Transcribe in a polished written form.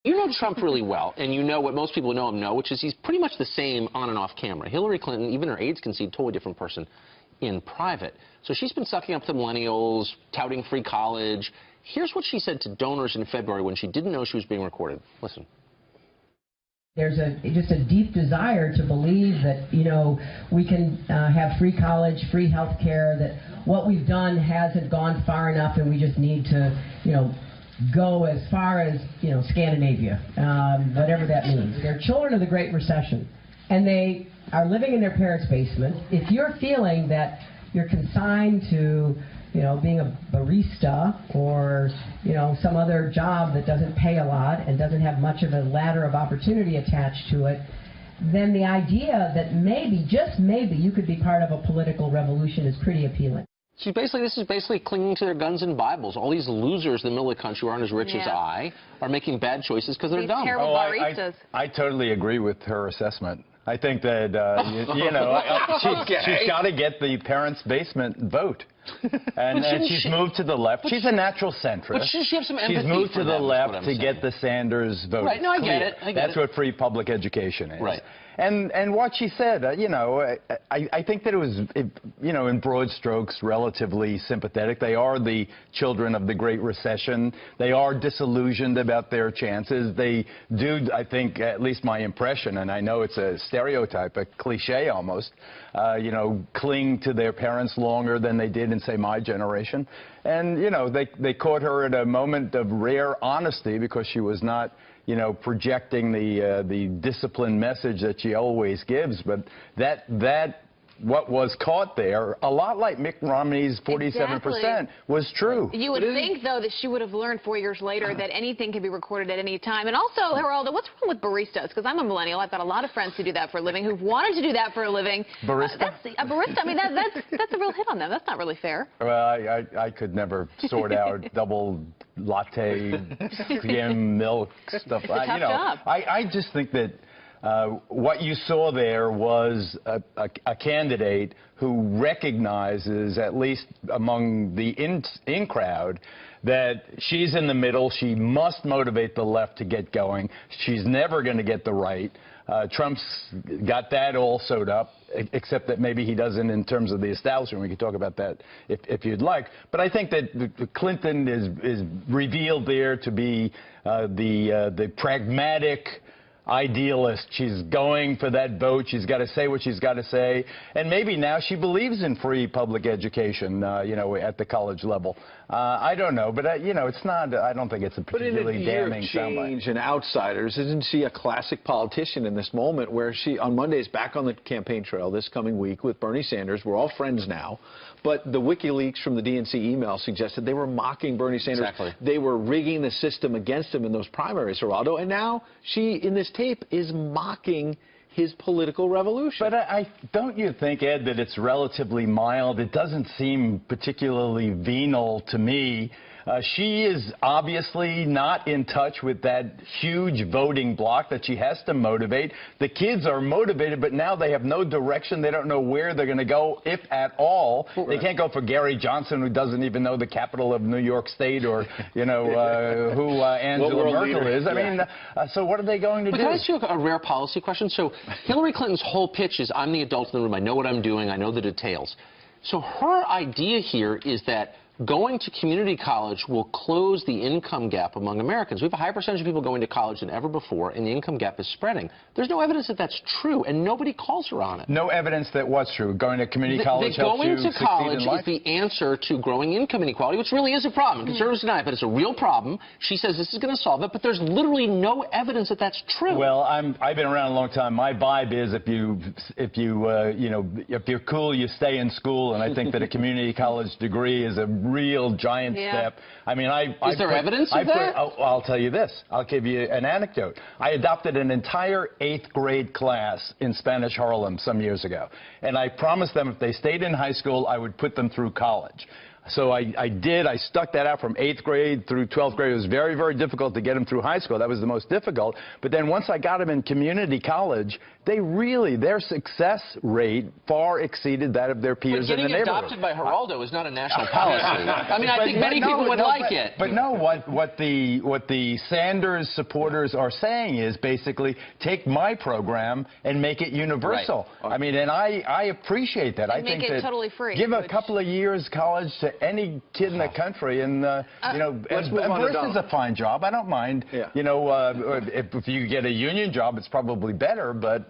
You know Trump really well, and you know what most people who know him know, which is he's pretty much the same on and off camera. Hillary Clinton, even her aides can see a totally different person in private. So she's been sucking up to millennials, touting free college. Here's what she said to donors in February when she didn't know she was being recorded. Listen. There's just a deep desire to believe that, you know, we can have free college, free health care, that what we've done hasn't gone far enough and we just need to, you know, go as far as, you know, Scandinavia, whatever that means. They're children of the Great Recession, and they are living in their parents' basement. If you're feeling that you're consigned to, you know, being a barista or, you know, some other job that doesn't pay a lot and doesn't have much of a ladder of opportunity attached to it, then the idea that maybe, just maybe, you could be part of a political revolution is pretty appealing. This is basically clinging to their guns and Bibles. All these losers in the middle of the country who aren't as rich as I are making bad choices because they're dumb. Terrible baristas. I totally agree with her assessment. I think that, you know, she's got to get the parents' basement vote. And she's moved to the left. She's a natural centrist. But she have some empathy. She's moved to the left to get the Sanders vote. Right, no, I get it. That's what free public education is. Right. And what she said, you know, I think that it was, you know, in broad strokes, relatively sympathetic. They are the children of the Great Recession. They are disillusioned about their chances. They do, I think, at least my impression, and I know it's a stereotype, a cliche almost, you know, cling to their parents longer than they did in, say, my generation. And, you know, they caught her at a moment of rare honesty because she was not, you know, projecting the disciplined message that she always gives. But what was caught there, a lot like Mitt Romney's 47%, was true. You would think, though, that she would have learned 4 years later that anything can be recorded at any time. And also, Geraldo, what's wrong with baristas? Because I'm a millennial. I've got a lot of friends who do that for a living, who've wanted to do that for a living. Barista? A barista. I mean, that's a real hit on them. That's not really fair. Well, I could never sort out double latte, skim milk stuff. It's a tough job. I just think that what you saw there was a candidate who recognizes, at least among the in crowd, that she's in the middle. She must motivate the left to get going. She's never going to get the right. Trump's got that all sewed up, except that maybe he doesn't in terms of the establishment. We can talk about that if you'd like. But I think that Clinton is revealed there to be the pragmatic idealist. She's going for that vote. She's got to say what she's got to say. And maybe now she believes in free public education, you know, at the college level. I don't know, but, you know, it's not, I don't think it's a particularly damning soundbite. But in a year of change and outsiders, isn't she a classic politician in this moment where she, on Monday, is back on the campaign trail this coming week with Bernie Sanders? We're all friends now. But the WikiLeaks from the DNC email suggested they were mocking Bernie Sanders. Exactly. They were rigging the system against him in those primaries, Geraldo. And now she, in this tape, is mocking his political revolution. But don't you think, Ed, that it's relatively mild? It doesn't seem particularly venal to me. She is obviously not in touch with that huge voting bloc that she has to motivate. The kids are motivated, but now they have no direction. They don't know where they're going to go, if at all. They can't go for Gary Johnson, who doesn't even know the capital of New York State, or, you know, who Angela Merkel is. I mean, so what are they going to do? Can I ask you a rare policy question? So Hillary Clinton's whole pitch is, I'm the adult in the room. I know what I'm doing. I know the details. So her idea here is that going to community college will close the income gap among Americans. We have a higher percentage of people going to college than ever before, and the income gap is spreading. There's no evidence that that's true, and nobody calls her on it. No evidence that what's true? Going to community college helps you succeed in life? Going to college is the answer to growing income inequality, which really is a problem. Conservatives deny it, but it's a real problem. She says this is going to solve it, but there's literally no evidence that that's true. Well, I've been around a long time. My vibe is if you're cool, you stay in school, and I think that a community college degree is a real giant step. I mean, is there evidence of that? I'll tell you this. I'll give you an anecdote. I adopted an entire 8th grade class in Spanish Harlem some years ago, and I promised them if they stayed in high school, I would put them through college. So I did. I stuck that out from 8th grade through 12th grade. It was very, very difficult to get them through high school. That was the most difficult. But then once I got them in community college, their success rate far exceeded that of their peers in the neighborhood. Getting adopted by Geraldo is not a national policy. I mean, I think many people would like it. But no, what the Sanders supporters are saying is basically take my program and make it universal. Right. I mean, and I appreciate that. I think make it that totally free. Give a couple of years college to any kid in the country, and you know, is a fine job. I don't mind. Yeah. You know, if you get a union job, it's probably better, but.